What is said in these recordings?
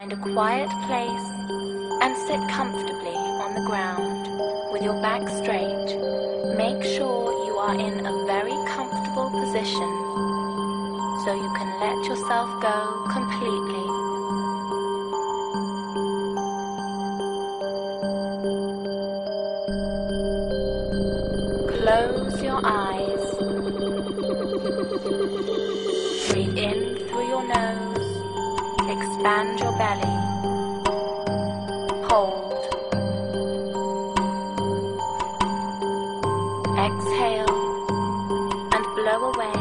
Find a quiet place and sit comfortably on the ground with your back straight. Make sure you are in a very comfortable position so you can let yourself go completely. Close your eyes. Breathe in through your nose. Expand your belly. Hold. Exhale and blow away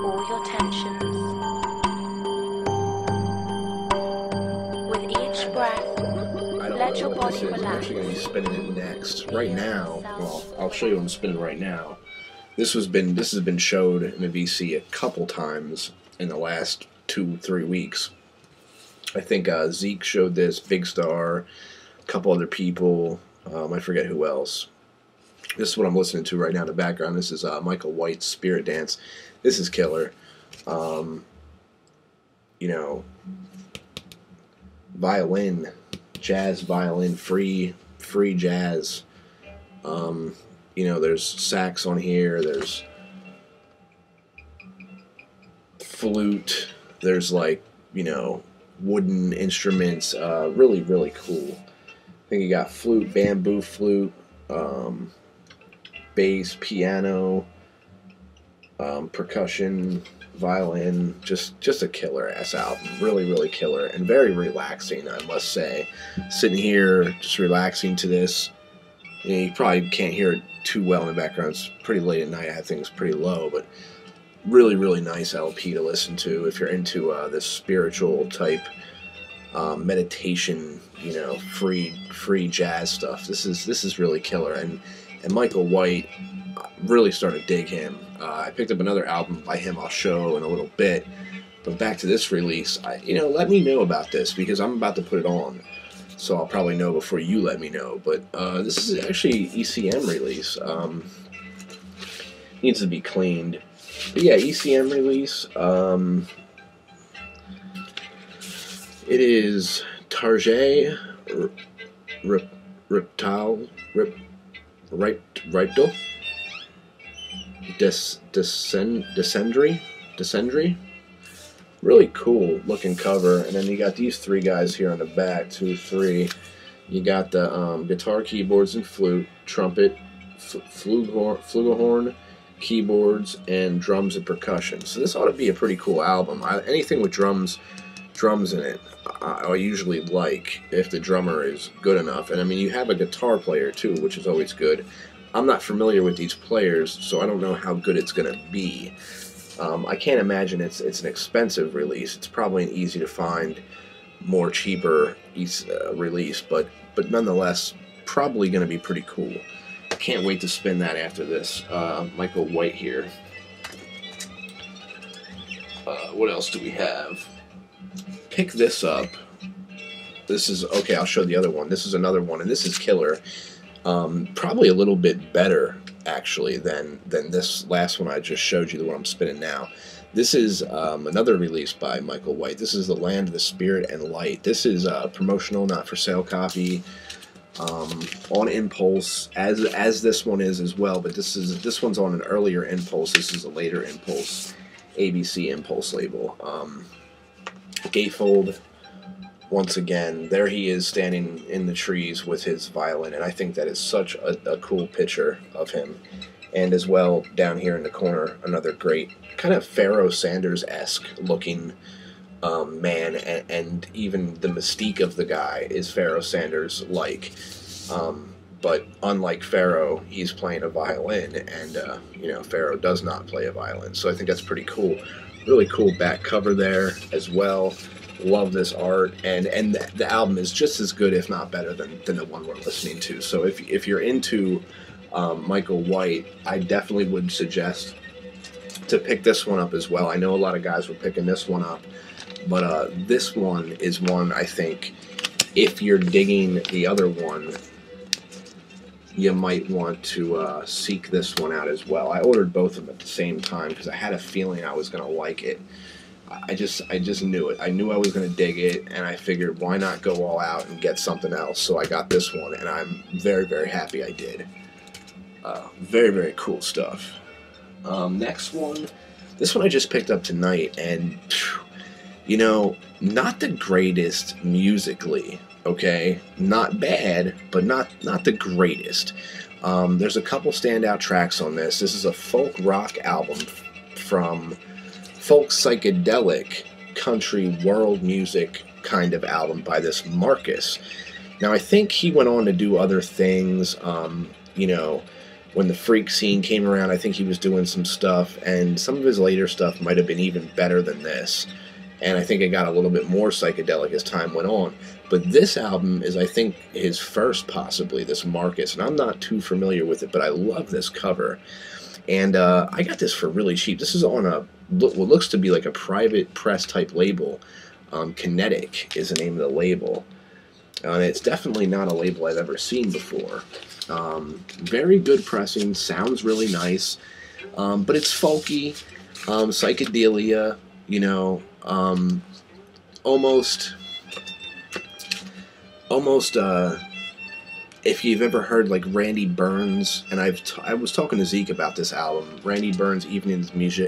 all your tensions. With each breath, let your body relax. I'm actually going to be spinning it next. Right now, well, I'll show you what I'm spinning right now. This has been showed in a VC a couple times in the last 2-3 weeks. I think Zeke showed this, Big Star, a couple other people, I forget who else. This is what I'm listening to right now in the background. This is Michael White's Spirit Dance. This is killer. You know, violin, jazz violin, free jazz. You know, there's sax on here, there's flute, there's like, you know, wooden instruments, really, really cool. I think you got flute, bamboo flute, bass, piano, percussion, violin, just a killer ass album. Really, really killer and very relaxing, I must say. Sitting here just relaxing to this. You know, you probably can't hear it too well in the background. It's pretty late at night. I think it's pretty low, but really, really nice LP to listen to if you're into this spiritual type meditation, you know, free jazz stuff. This is really killer. And Michael White, really started to dig him. I picked up another album by him I'll show in a little bit. But back to this release, you know, let me know about this because I'm about to put it on. So I'll probably know before you let me know. But this is actually ECM release. Needs to be cleaned. But yeah, ECM release. It is Tarjay Reptile Descendry. Really cool looking cover. And then you got these three guys here on the back, 2, 3. You got the guitar, keyboards, and flute, trumpet, flugelhorn, keyboards, and drums and percussion. So this ought to be a pretty cool album. Anything with drums in it, I usually like if the drummer is good enough. And I mean, you have a guitar player too, which is always good. I'm not familiar with these players, so I don't know how good it's going to be. I can't imagine it's an expensive release. It's probably an easy to find, more cheaper release, but nonetheless, probably going to be pretty cool. Can't wait to spin that after this. Michael White here. What else do we have? Pick this up. This is, okay, I'll show the other one. This is another one, and this is killer. Probably a little bit better, actually, than this last one I just showed you, the one I'm spinning now. This is another release by Michael White. This is The Land of the Spirit and Light. This is promotional, not for sale copy. On Impulse, as this one is as well, but this one's on an earlier Impulse. This is a later Impulse, ABC Impulse label. Gatefold, once again, there he is standing in the trees with his violin, and I think that is such a cool picture of him. And as well, down here in the corner, another great kind of Pharoah Sanders-esque looking man, and even the mystique of the guy is Pharoah Sanders-like. But unlike Pharoah, he's playing a violin, and you know, Pharoah does not play a violin. So I think that's pretty cool. Really cool back cover there as well. Love this art, and the album is just as good, if not better, than the one we're listening to. So if you're into Michael White, I definitely would suggest to pick this one up as well. I know a lot of guys were picking this one up, but this one is one I think, if you're digging the other one, you might want to seek this one out as well. I ordered both of them at the same time because I had a feeling I was going to like it. I just knew it. I knew I was going to dig it, and I figured why not go all out and get something else. So I got this one, and I'm very, very happy I did. Very, very cool stuff. Next one, this one I just picked up tonight, and you know, not the greatest musically. Okay, not bad, but not the greatest. There's a couple standout tracks on this. This is a folk rock album from folk psychedelic country world music kind of album by this Marcus. Now I think he went on to do other things. You know, when the freak scene came around, I think he was doing some stuff, and some of his later stuff might have been even better than this. And I think it got a little bit more psychedelic as time went on. But this album is, I think, his first, possibly, this Marcus. And I'm not too familiar with it, but I love this cover. And I got this for really cheap. This is on what looks to be like a private press type label. Kinetic is the name of the label. And it's definitely not a label I've ever seen before. Very good pressing, sounds really nice. But it's folky, psychedelia, you know, almost if you've ever heard like Randy Burns, and I was talking to Zeke about this album, Randy Burns' Evening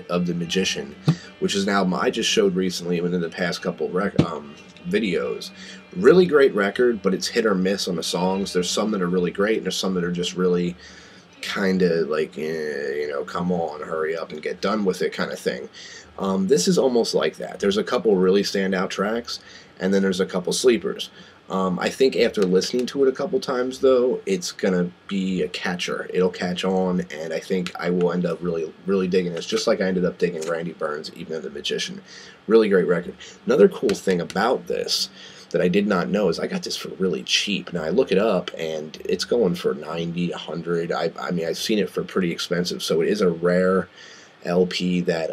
of the Magician, which is an album I just showed recently within the past couple videos. Really great record, but it's hit or miss on the songs. There's some that are really great, and there's some that are just really kind of like, you know, come on, hurry up and get done with it kind of thing. This is almost like that. There's a couple really standout tracks, and then there's a couple sleepers. I think after listening to it a couple times, though, it's going to be a catcher. It'll catch on, and I think I will end up really, really digging this, just like I ended up digging Randy Burns' Evening of the Magician. Really great record. Another cool thing about this that I did not know is I got this for really cheap. Now, I look it up, and it's going for $90, $100. I mean, I've seen it for pretty expensive, so it is a rare LP that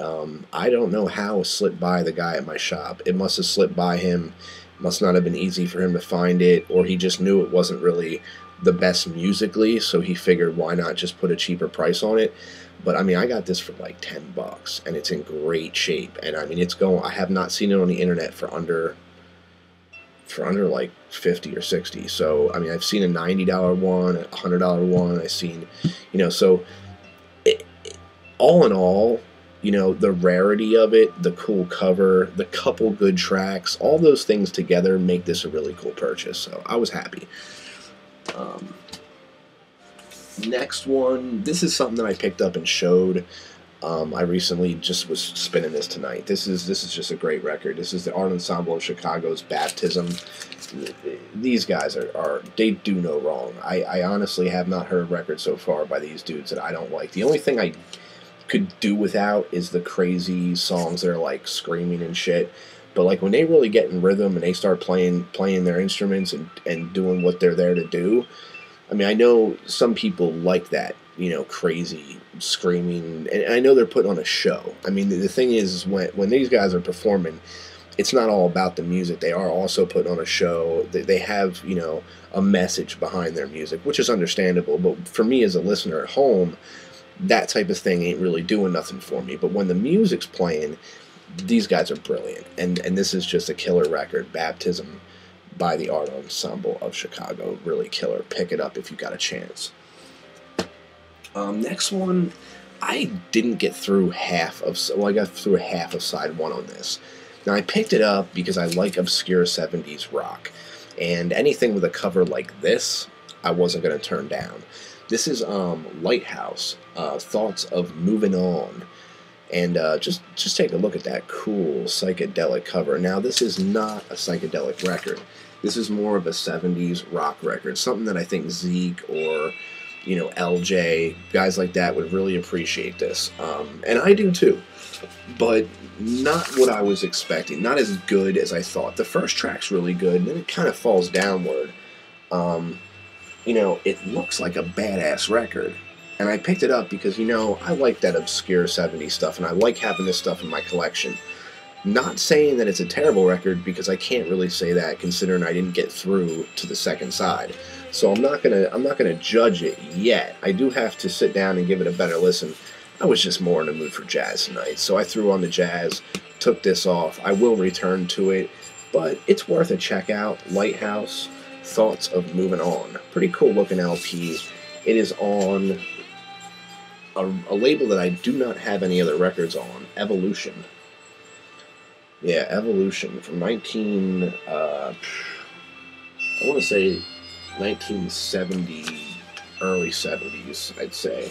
I don't know how slipped by the guy at my shop. It must have slipped by him. Must not have been easy for him to find it, or he just knew it wasn't really the best musically, so he figured why not just put a cheaper price on it. But I mean, I got this for like $10, and it's in great shape. And I mean, it's going. I have not seen it on the internet for under like 50 or 60. So I mean, I've seen a $90 one, a $100 one. I've seen, you know, so all in all, you know, the rarity of it, the cool cover, the couple good tracks, all those things together make this a really cool purchase. So I was happy. Next one, this is something that I picked up and showed. I recently just was spinning this tonight. This is just a great record. This is the Art Ensemble of Chicago's Baptism. These guys they do no wrong. I honestly have not heard a record so far by these dudes that I don't like. The only thing I could do without is the crazy songs that are like screaming and shit. But like when they really get in rhythm and they start playing their instruments and doing what they're there to do, I mean, I know some people like that, you know, crazy screaming, and I know they're putting on a show. I mean, the thing is when these guys are performing, it's not all about the music. They are also putting on a show. They have, you know, a message behind their music, which is understandable. But for me as a listener at home, that type of thing ain't really doing nothing for me. But when the music's playing, these guys are brilliant. And this is just a killer record. Baptism by the Art Ensemble of Chicago. Really killer. Pick it up if you got a chance. Next one, I didn't get through I got through half of side one on this. Now, I picked it up because I like obscure 70s rock. And anything with a cover like this, I wasn't going to turn down. This is Lighthouse, Thoughts of Moving On. And just take a look at that cool psychedelic cover. Now, this is not a psychedelic record. This is more of a 70s rock record. Something that I think Zeke or, you know, LJ, guys like that would really appreciate this. And I do too. But not what I was expecting. Not as good as I thought. The first track's really good, and then it kind of falls downward. You know, it looks like a badass record. And I picked it up because, you know, I like that obscure 70s stuff, and I like having this stuff in my collection. Not saying that it's a terrible record, because I can't really say that, considering I didn't get through to the second side. So I'm not gonna judge it yet. I do have to sit down and give it a better listen. I was just more in the mood for jazz tonight, so I threw on the jazz, took this off. I will return to it, but it's worth a check out. Lighthouse, Thoughts of Moving On. Pretty cool looking LP. It is on a label that I do not have any other records on, Evolution. Yeah, Evolution from I want to say 1970, early 70s, I'd say.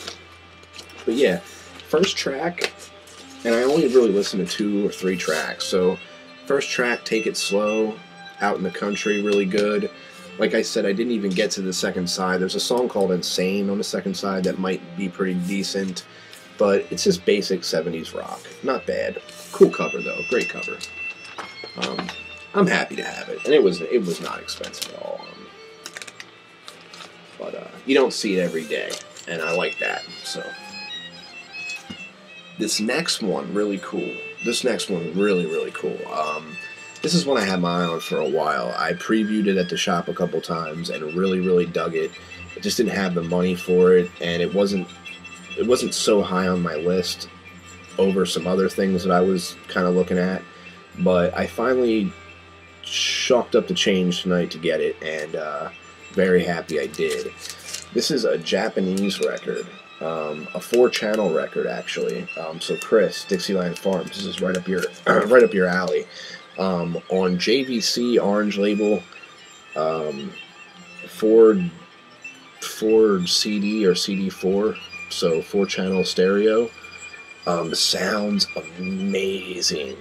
But yeah, first track, and I only really listened to 2 or 3 tracks. So first track, Take It Slow, Out in the Country, really good. Like I said, I didn't even get to the second side. There's a song called Insane on the second side that might be pretty decent, but it's just basic 70s rock. Not bad. Cool cover, though. Great cover. I'm happy to have it, and it was not expensive at all. But you don't see it every day, and I like that. So this next one, really cool. This next one, really, really cool. This is one I had my eye on for a while. I previewed it at the shop a couple times and really, really dug it. I just didn't have the money for it, and it wasn't so high on my list over some other things that I was kind of looking at. But I finally chalked up the change tonight to get it, and very happy I did. This is a Japanese record, a 4-channel record actually. So Chris, Dixieland Farms, this is right up your alley. On JVC Orange label, Ford CD or CD4, so 4-channel stereo. Sounds amazing.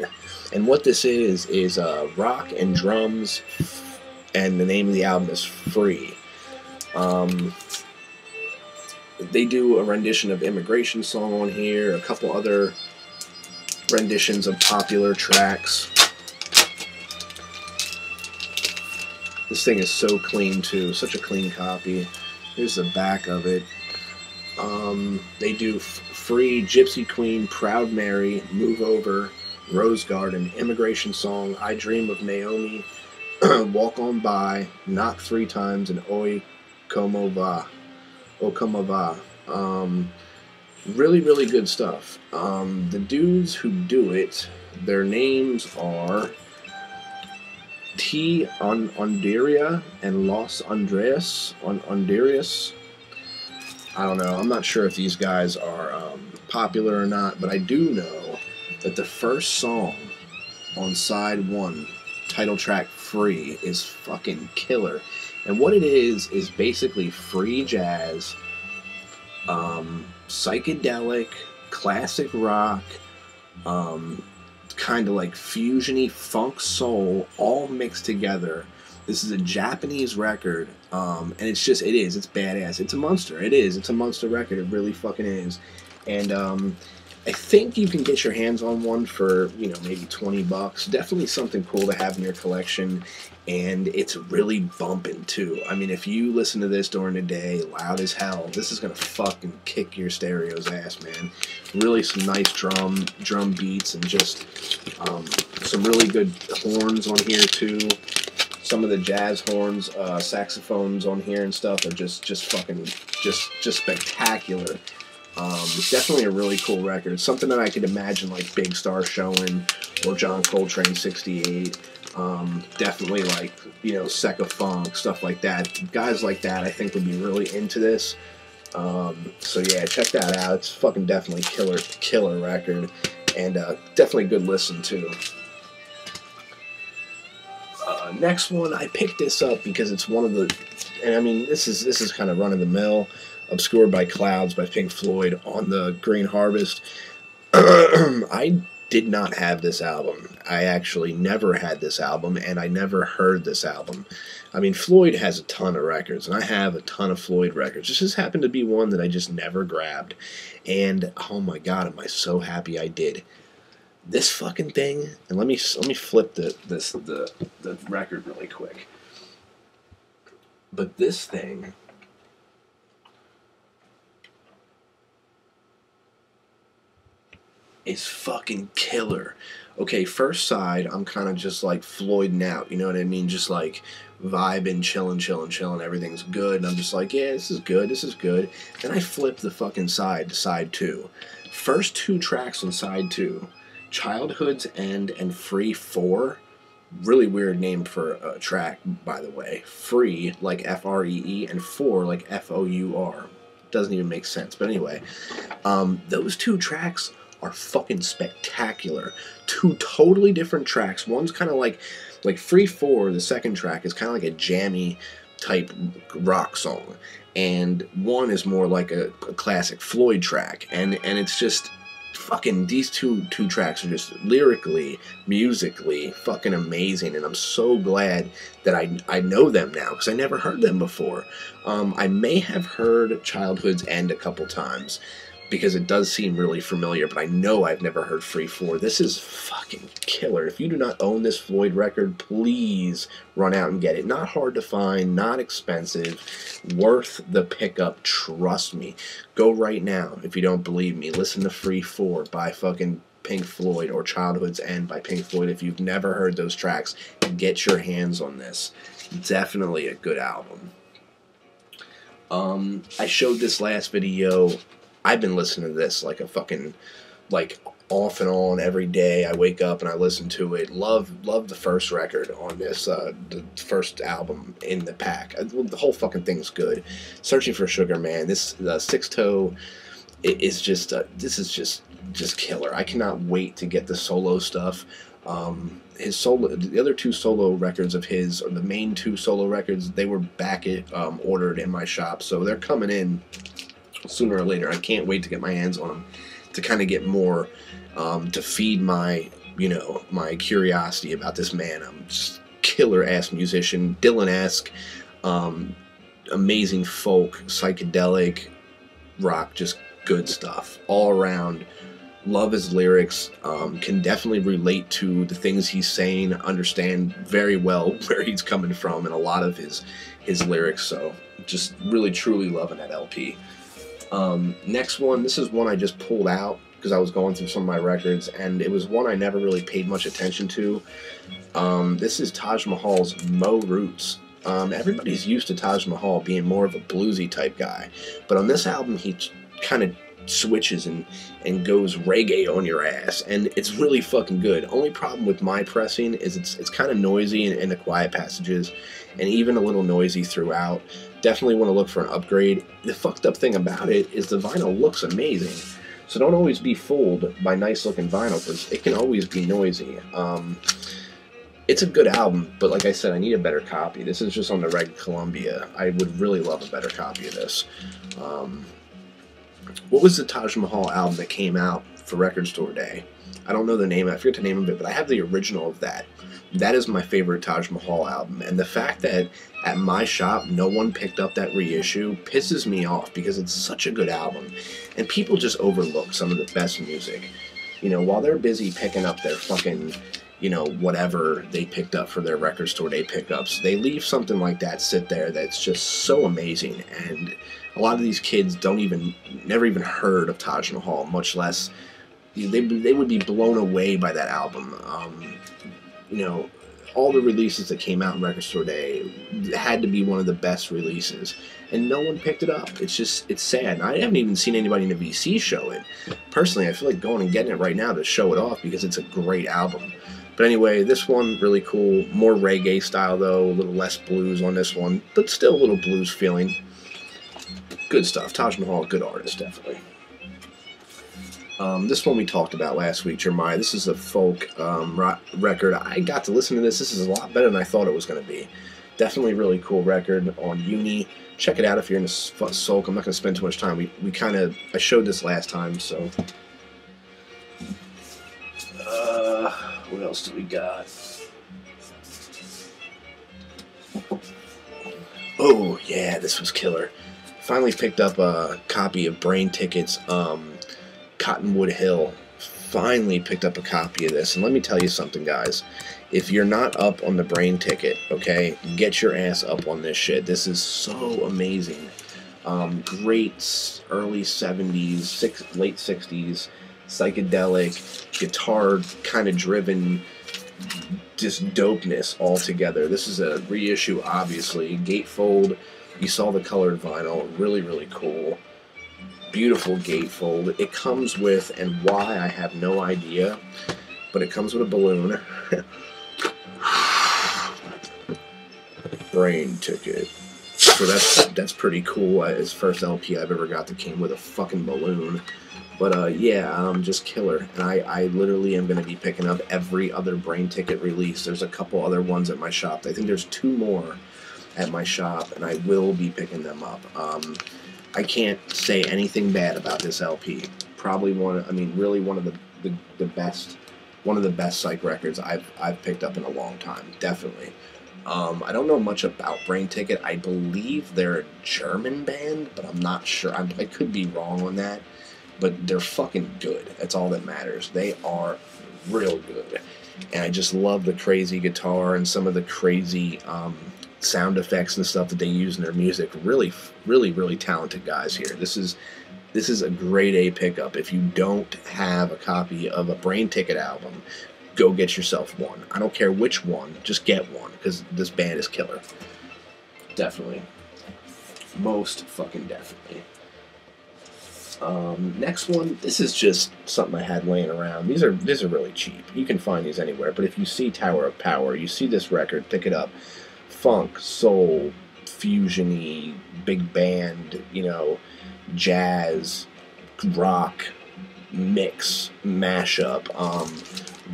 And what this is rock and drums, and the name of the album is Free. They do a rendition of Immigration Song on here, a couple other renditions of popular tracks. This thing is so clean too, such a clean copy. Here's the back of it. They do Free, Gypsy Queen, Proud Mary, Move Over, Rose Garden, Immigration Song, I Dream of Naomi, Walk On By, Knock 3 Times, and Oi Como Va. O Como Va. Really, really good stuff. The dudes who do it, their names are T. Ondaria and Los Andreas. Ondarius. I don't know. I'm not sure if these guys are popular or not, but I do know that the first song on side 1, title track Free, is fucking killer. And what it is basically free jazz, psychedelic, classic rock, kind of like fusion-y funk soul, all mixed together. This is a Japanese record, and it's badass. It's a monster. It's a monster record. It really fucking is. And I think you can get your hands on one for, maybe $20. Definitely something cool to have in your collection, and it's really bumping too. I mean, if you listen to this during the day, loud as hell, this is gonna fucking kick your stereo's ass, man. Really some nice drum beats, and just some really good horns on here too. Some of the jazz horns, saxophones on here and stuff are just spectacular. Definitely a really cool record. Something that I could imagine like Big Star showing, or John Coltrane 68. Definitely like, Secca Funk, stuff like that. Guys like that I think would be really into this. So yeah, check that out. It's fucking definitely killer record, and definitely good listen too. Next one, I picked this up because it's one of the, and I mean this is kind of run of the mill. Obscured by Clouds by Pink Floyd on the Green Harvest. I did not have this album. I actually never had this album, and I never heard this album. I mean, Floyd has a ton of records, and I have a ton of Floyd records. This just happened to be one that I just never grabbed. And, oh my god, am I so happy I did. This fucking thing, and let me flip the record really quick. But this thing is fucking killer. Okay, first side, I'm kind of just like Floyding out, you know what I mean? Just like vibing, chilling, everything's good, and I'm just like, yeah, this is good. Then I flip the fucking side to side 2. First 2 tracks on side 2, Childhood's End and Free 4. Really weird name for a track, by the way. Free, like F-R-E-E, and 4, like F-O-U-R. Doesn't even make sense. But anyway, those two tracks are fucking spectacular. Two totally different tracks. One's kind of like Free 4, the second track, is kind of like a jammy type rock song. And one is more like a classic Floyd track. And it's just fucking, these two tracks are just lyrically, musically fucking amazing, and I'm so glad that I know them now, because I never heard them before. I may have heard Childhood's End a couple times, because it does seem really familiar, but I know I've never heard Free 4. This is fucking killer. If you do not own this Floyd record, please run out and get it. Not hard to find, not expensive, worth the pickup, trust me. Go right now, if you don't believe me. Listen to Free 4 by fucking Pink Floyd, or Childhood's End by Pink Floyd. If you've never heard those tracks, get your hands on this. Definitely a good album. I showed this last video. I've been listening to this like a fucking, like, off and on every day. I wake up and I listen to it. Love the first record on this, the first album in the pack. The whole fucking thing's good. Searching for Sugar Man. This Six Toe is just, this is just killer. I cannot wait to get the solo stuff. His solo, the other two solo records of his, or the main two solo records, they were back ordered in my shop, so they're coming in sooner or later. I can't wait to get my hands on them, to kind of get more, to feed my, my curiosity about this man. I'm just killer-ass musician, Dylan-esque, amazing folk, psychedelic, rock, just good stuff all around. Love his lyrics, can definitely relate to the things he's saying, understand very well where he's coming from in a lot of his lyrics, so just really truly loving that LP. Next one, this is one I just pulled out because I was going through some of my records, and it was one I never really paid much attention to. This is Taj Mahal's Mo Roots. Everybody's used to Taj Mahal being more of a bluesy type guy, but on this album he kind of switches and goes reggae on your ass, and it's really fucking good. Only problem with my pressing is it's kind of noisy in the quiet passages, and even a little noisy throughout. Definitely want to look for an upgrade. The fucked up thing about it is the vinyl looks amazing, so don't always be fooled by nice looking vinyl, because it can always be noisy. It's a good album, but like I said, I need a better copy. This is just on the Reg Columbia. I would really love a better copy of this. What was the Taj Mahal album that came out for Record Store Day? I don't know the name. I forget the name of it, but I have the original of that. That is my favorite Taj Mahal album, and the fact that at my shop no one picked up that reissue pisses me off, because it's such a good album, and people just overlook some of the best music. While they're busy picking up their fucking, whatever they picked up for their Record Store Day pickups, they leave something like that sit there that's just so amazing, and a lot of these kids never even heard of Taj Mahal, much less they would be blown away by that album. All the releases that came out in Record Store Day had to be one of the best releases, and no one picked it up. It's sad. And I haven't even seen anybody in the VC show it. Personally, I feel like going and getting it right now to show it off, because it's a great album. But anyway, this one, really cool. More reggae style, though. A little less blues on this one, but still a little blues feeling. Good stuff. Taj Mahal, good artist, definitely. This one we talked about last week, Jeremiah. This is a folk record. I got to listen to this. This is a lot better than I thought it was going to be. Definitely really cool record on Uni. Check it out if you're into soul. I'm not going to spend too much time. I showed this last time, so. What else do we got? Oh, yeah, this was killer. Finally picked up a copy of Brain Ticket's Cottonwood Hill. Finally picked up a copy of this, and let me tell you something, guys. If you're not up on the Brain Ticket, okay, get your ass up on this shit. This is so amazing. Great early 70s, late 60s, psychedelic, guitar kind of driven, just dopeness all together. This is a reissue, obviously. Gatefold. You saw the colored vinyl. Really, really cool. Beautiful gatefold. It comes with, and why I have no idea, but it comes with a balloon. Brain Ticket. So that's pretty cool. It's the first LP I've ever got that came with a fucking balloon. But yeah, just killer. And I literally am going to be picking up every other Brain Ticket release. There's a couple other ones at my shop. I think there's 2 more at my shop, and I will be picking them up. I can't say anything bad about this LP. Probably really one of the best, one of the best psych records I've picked up in a long time. Definitely. I don't know much about Brain Ticket. I believe they're a German band, but I'm not sure. I could be wrong on that, but they're fucking good. That's all that matters. They are real good. And I just love the crazy guitar and some of the crazy sound effects and stuff that they use in their music. Really, really, really talented guys here. This is a grade A pickup. If you don't have a copy of a Brain Ticket album, go get yourself one. I don't care which one, just get one, because this band is killer. Definitely. Most fucking definitely. Next one, this is just something I had laying around. These are really cheap. You can find these anywhere, but if you see Tower of Power, you see this record, pick it up. Funk, soul, fusion-y, big band, jazz, rock, mix, mashup.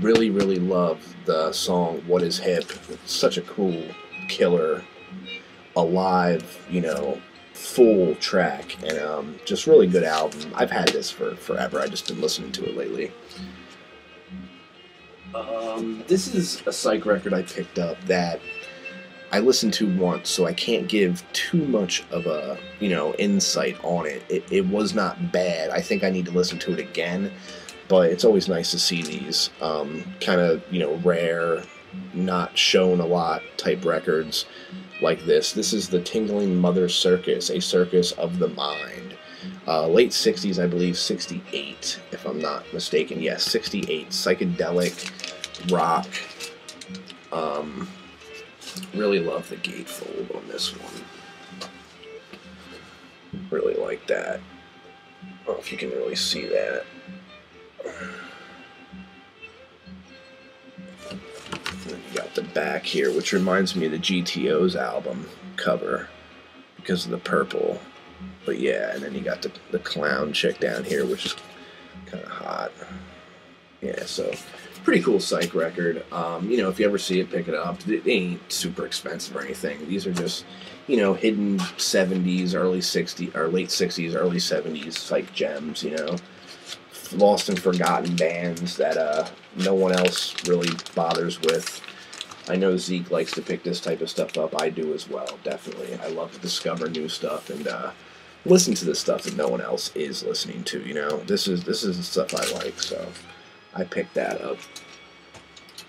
Really, really love the song What Is Hip. It's such a cool, killer, alive, full track, and just really good album. I've had this for forever. I just been listening to it lately. This is a psych record I picked up that I listened to once, so I can't give too much of a, insight on it. It was not bad. I think I need to listen to it again, but it's always nice to see these kind of, rare, not shown a lot type records like this. This is the Tingling Mother Circus, a circus of the mind. Late 60s, I believe, 68, if I'm not mistaken. Yes, 68. Psychedelic, rock. Really love the gatefold on this one. Really like that. I don't know if you can really see that. Then you got the back here, which reminds me of the GTO's album cover because of the purple. But yeah, and then you got the clown chick down here, which is kind of hot. Yeah, so pretty cool psych record. If you ever see it, pick it up. They ain't super expensive or anything. These are just, hidden 70s, early 60s, or late 60s, early 70s psych gems, lost and forgotten bands that no one else really bothers with. I know Zeke likes to pick this type of stuff up. I do as well, definitely. I love to discover new stuff and listen to the stuff that no one else is listening to. This is the stuff I like, so I picked that up.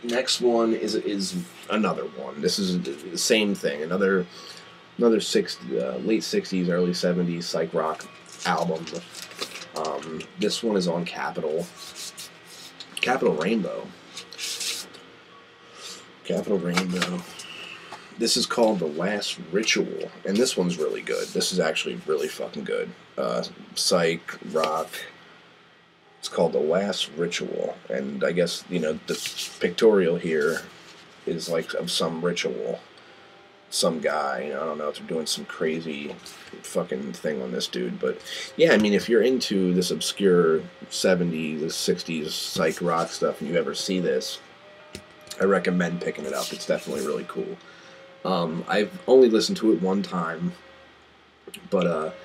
Next one is another one. This is the same thing. Another late 60s, early 70s psych rock album. This one is on Capitol Rainbow. Capitol Rainbow. This is called The Last Ritual, and this one's really good. This is actually really fucking good. Psych, rock. It's called The Last Ritual, and I guess, the pictorial here is like of some ritual. Some guy, I don't know if they're doing some crazy fucking thing on this dude, but yeah, if you're into this obscure 70s, 60s psych rock stuff and you ever see this, I recommend picking it up. It's definitely really cool. I've only listened to it one time, but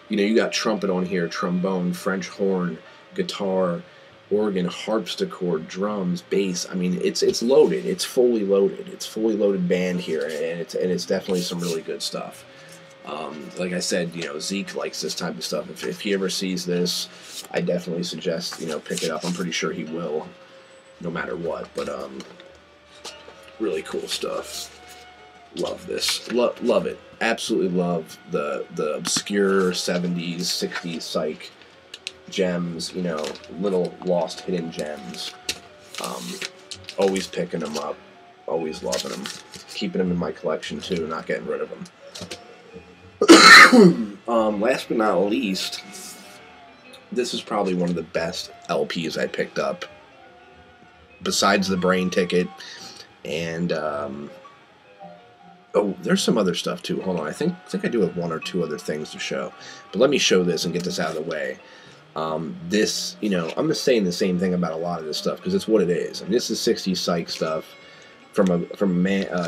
you got trumpet on here, trombone, French horn, guitar, organ, harpsichord, drums, bass. It's loaded. It's fully loaded. It's fully loaded band here, and it's definitely some really good stuff. Like I said, Zeke likes this type of stuff. If he ever sees this, I definitely suggest pick it up. I'm pretty sure he will, no matter what. But really cool stuff. Love this. Love it. Absolutely love the obscure 70s, 60s psych gems, little lost hidden gems. Always picking them up, always loving them, keeping them in my collection too, not getting rid of them. Last but not least, this is probably one of the best LPs I picked up besides the Brain Ticket, and oh, there's some other stuff too. Hold on, I think I do have one or two other things to show, but let me show this and get this out of the way. This, you know, I'm just saying the same thing about a lot of this stuff because it's what it is. I mean, this is 60s psych stuff from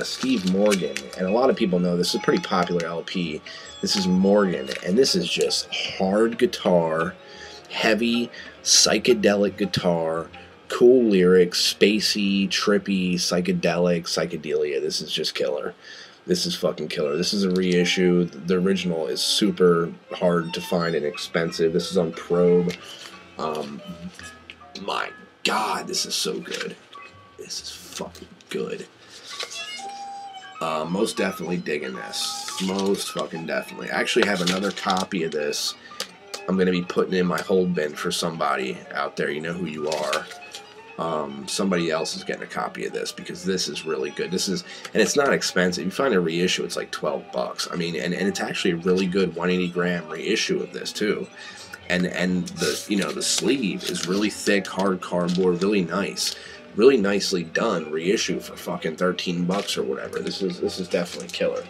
Steve Morgan, and a lot of people know this is a pretty popular LP. This is Morgan, and this is just hard guitar, heavy psychedelic guitar, cool lyrics, spacey, trippy, psychedelia. This is just killer. This is fucking killer. This is a reissue. The original is super hard to find and expensive. This is on Probe. My God, this is so good. This is fucking good. Most definitely digging this. Most fucking definitely. I actually have another copy of this I'm going to be putting in my hold bin for somebody out there. You know who you are. Somebody else is getting a copy of this because this is really good. This is, and it's not expensive. You find a reissue, it's like $12. I mean, and it's actually a really good 180 gram reissue of this too. And the, you know, the sleeve is really thick, hard cardboard, really nice, really nicely done reissue for fucking $13 or whatever. This is definitely killer.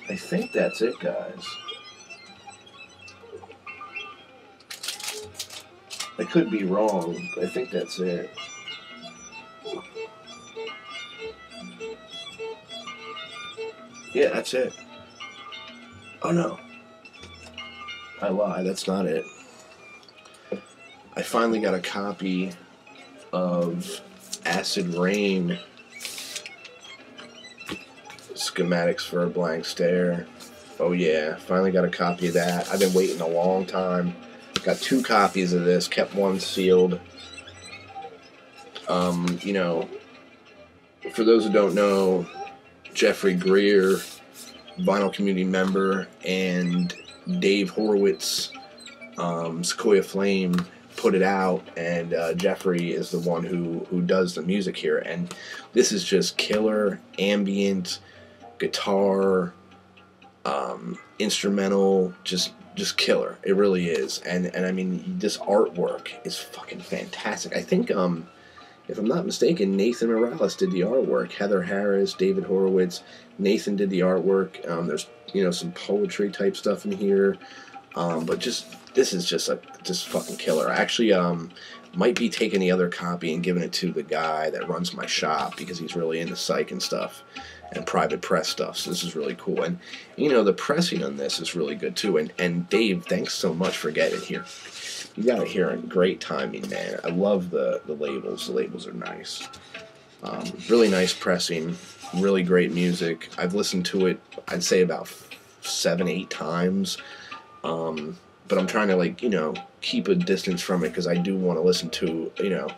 I think that's it, guys. I could be wrong, but I think that's it. Yeah, that's it. Oh no. I lie, that's not it. I finally got a copy of Acid Rain, Schematics for a Blank Stare. Oh yeah, finally got a copy of that. I've been waiting a long time. Got 2 copies of this, kept one sealed. You know, for those who don't know, Jeffrey Greer, vinyl community member, and Dave Horowitz, Sequoia Flame, put it out, and Jeffrey is the one who does the music here. And this is just killer ambient guitar, instrumental, just killer. It really is. And I mean, this artwork is fucking fantastic. I think if I'm not mistaken, Nathan Morales did the artwork. Heather Harris, David Horowitz, Nathan did the artwork. There's, you know, some poetry type stuff in here. But this is just fucking killer. I actually might be taking the other copy and giving it to the guy that runs my shop because he's really into psych and stuff and private press stuff. So this is really cool. And you know, the pressing on this is really good too. And Dave, thanks so much for getting it here. You got it here in great timing, man. I love the labels. The labels are nice. Really nice pressing. Really great music. I've listened to it, I'd say about 7-8 times. But I'm trying to, like, you know, keep a distance from it because I do want to listen to, you know,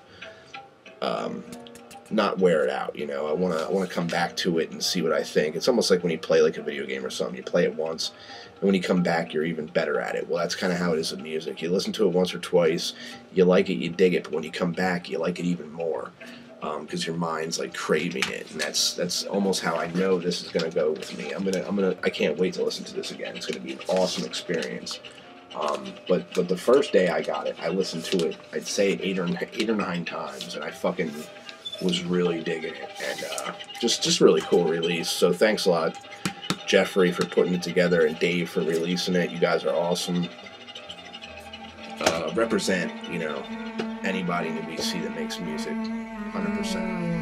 not wear it out. You know, I want to come back to it and see what I think. It's almost like when you play like a video game or something. You play it once, and when you come back, you're even better at it. Well, that's kind of how it is with music. You listen to it once or twice, you like it, you dig it, but when you come back, you like it even more because your mind's like craving it, and that's almost how I know this is gonna go with me. I can't wait to listen to this again. It's gonna be an awesome experience. But the first day I got it, I listened to it, I'd say 8 or 9 times, and I fucking was really digging it, and just really cool release. So thanks a lot, Jeffrey, for putting it together, and Dave for releasing it. You guys are awesome. Represent, you know, anybody in the BC that makes music, 100%.